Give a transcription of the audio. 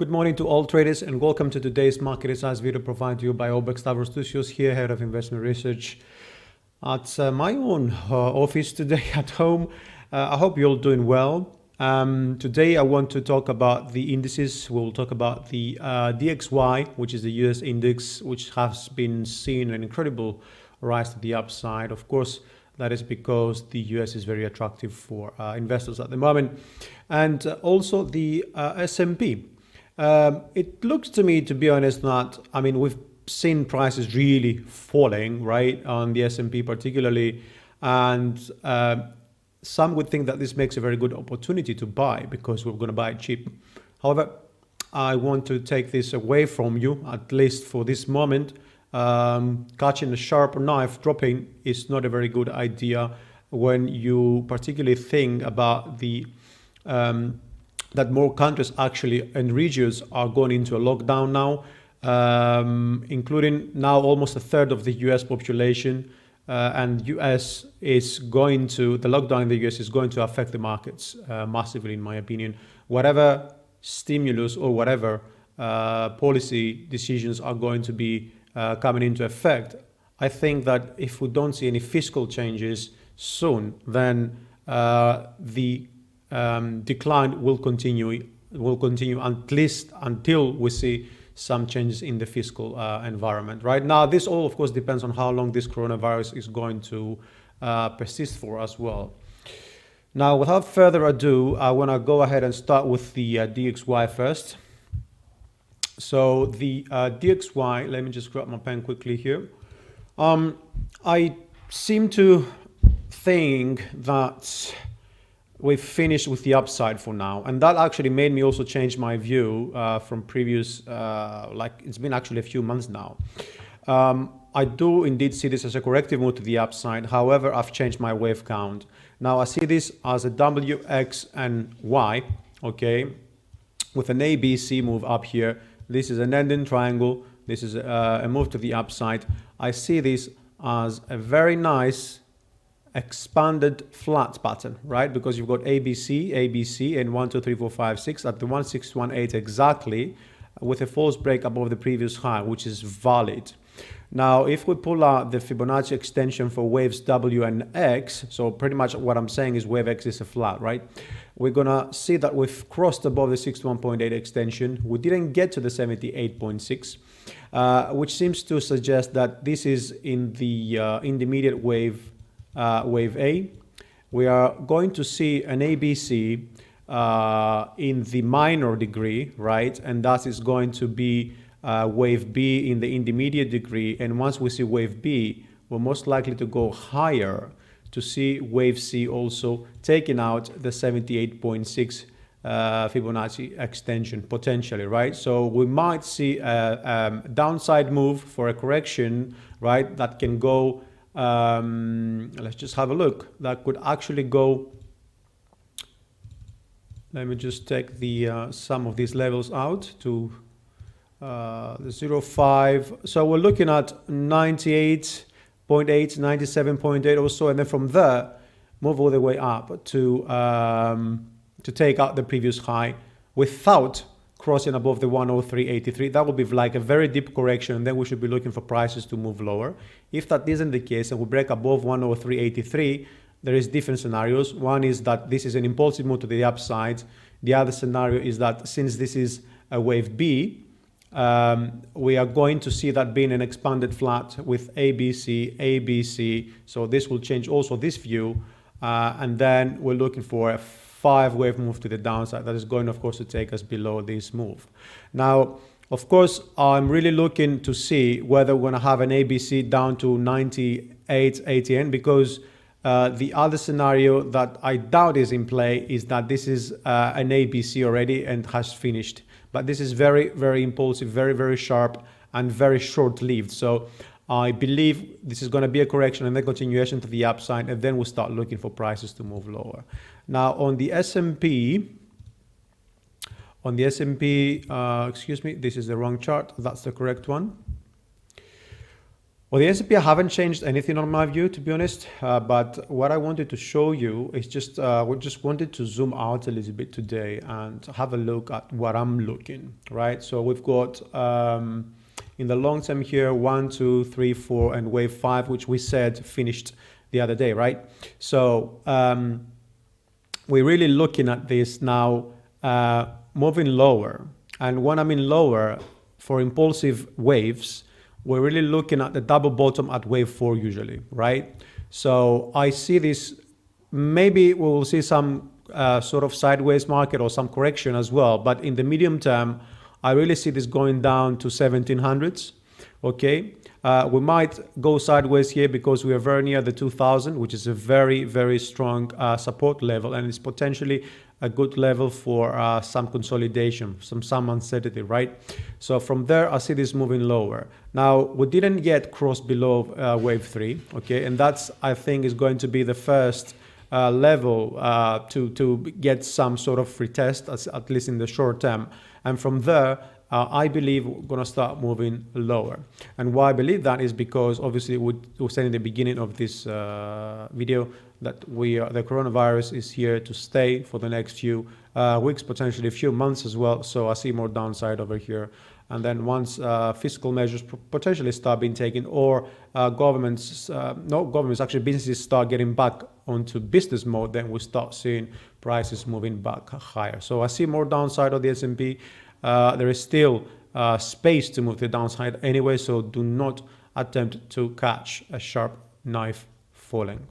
Good morning to all traders and welcome to today's market insights video provided to you by Orbex here, head of investment research at my own office today at home. I hope you're all doing well. Today I want to talk about the indices. We'll talk about the DXY, which is the US index, which has been seeing an incredible rise to the upside. Of course, that is because the US is very attractive for investors at the moment. And also the S&P. It looks to me, to be honest, we've seen prices really falling, right, on the S&P particularly, and some would think that this makes a very good opportunity to buy because we're going to buy it cheap. However, I want to take this away from you, at least for this moment. Catching a sharp knife dropping is not a very good idea when you particularly think about the that more countries actually and regions are going into a lockdown now, including now almost a third of the US population, and the lockdown in the US is going to affect the markets massively, in my opinion. Whatever stimulus or whatever policy decisions are going to be coming into effect, I think that if we don't see any fiscal changes soon, then the decline will continue at least until we see some changes in the fiscal environment. Right now, this all of course depends on how long this coronavirus is going to persist for as well. Now, without further ado, I want to go ahead and start with the DXY first. So the DXY, let me just grab my pen quickly here. I seem to think that we've finished with the upside for now, and that actually made me also change my view from previous, it's been actually a few months now. I do indeed see this as a corrective move to the upside. However, I've changed my wave count. Now I see this as a W, X, and Y, okay, with an ABC move up here. This is an ending triangle. This is a move to the upside. I see this as a very nice expanded flat pattern, right? Because you've got ABC, and 1, 2, 3, 4, 5, 6 at the 1618 exactly, with a false break above the previous high, which is valid. Now, if we pull out the Fibonacci extension for waves W and X, so pretty much what I'm saying is wave X is a flat, right? We're gonna see that we've crossed above the 61.8 extension. We didn't get to the 78.6, which seems to suggest that this is in the intermediate wave. Wave A. We are going to see an ABC in the minor degree, right? And that is going to be wave B in the intermediate degree. And once we see wave B, we're most likely to go higher to see wave C also taking out the 78.6 Fibonacci extension potentially, right? So we might see a downside move for a correction, right? That can go let's just have a look. That could actually go, let me just take the some of these levels out to the 0.5. So we're looking at 98.8, 97.8 or so, and then from there move all the way up to take out the previous high without crossing above the 103.83. That would be like a very deep correction, and then we should be looking for prices to move lower. If that isn't the case and we break above 103.83, there is different scenarios. One is that this is an impulsive move to the upside. The other scenario is that since this is a wave B, we are going to see that being an expanded flat with ABC, ABC. So this will change also this view, and then we're looking for a 5-wave move to the downside. That is going, of course, to take us below this move. Now, of course, I'm really looking to see whether we're going to have an ABC down to 98.80, because the other scenario that I doubt is in play is that this is an ABC already and has finished. But this is very, very impulsive, very, very sharp, and very short-lived. So I believe this is going to be a correction and then continuation to the upside, and then we'll start looking for prices to move lower. Now on the S&P, excuse me, this is the wrong chart. That's the correct one. Well, the S&P, I haven't changed anything on my view, to be honest. But what I wanted to show you is we just wanted to zoom out a little bit today and have a look at what I'm looking, right? So we've got in the long term here, 1, 2, 3, 4, and wave 5, which we said finished the other day, right? So we're really looking at this now moving lower. And when I mean lower, for impulsive waves, we're really looking at the double bottom at wave 4 usually, right? So I see this, maybe we will see some sort of sideways market or some correction as well. But in the medium term, I really see this going down to 1700s, okay? We might go sideways here because we are very near the 2000, which is a very, very strong support level, and it's potentially a good level for some consolidation, some uncertainty, right? So from there, I see this moving lower. Now, we didn't yet cross below wave 3, okay? And that's, I think, is going to be the first level to get some sort of retest, at least in the short term. And from there, I believe we're going to start moving lower. And why I believe that is because obviously we said in the beginning of this video that the coronavirus is here to stay for the next few weeks, potentially a few months as well. So I see more downside over here. And then once fiscal measures potentially start being taken, or actually businesses start getting back onto business mode, then we start seeing prices moving back higher. So I see more downside of the S&P. There is still space to move to the downside anyway, so do not attempt to catch a sharp knife falling.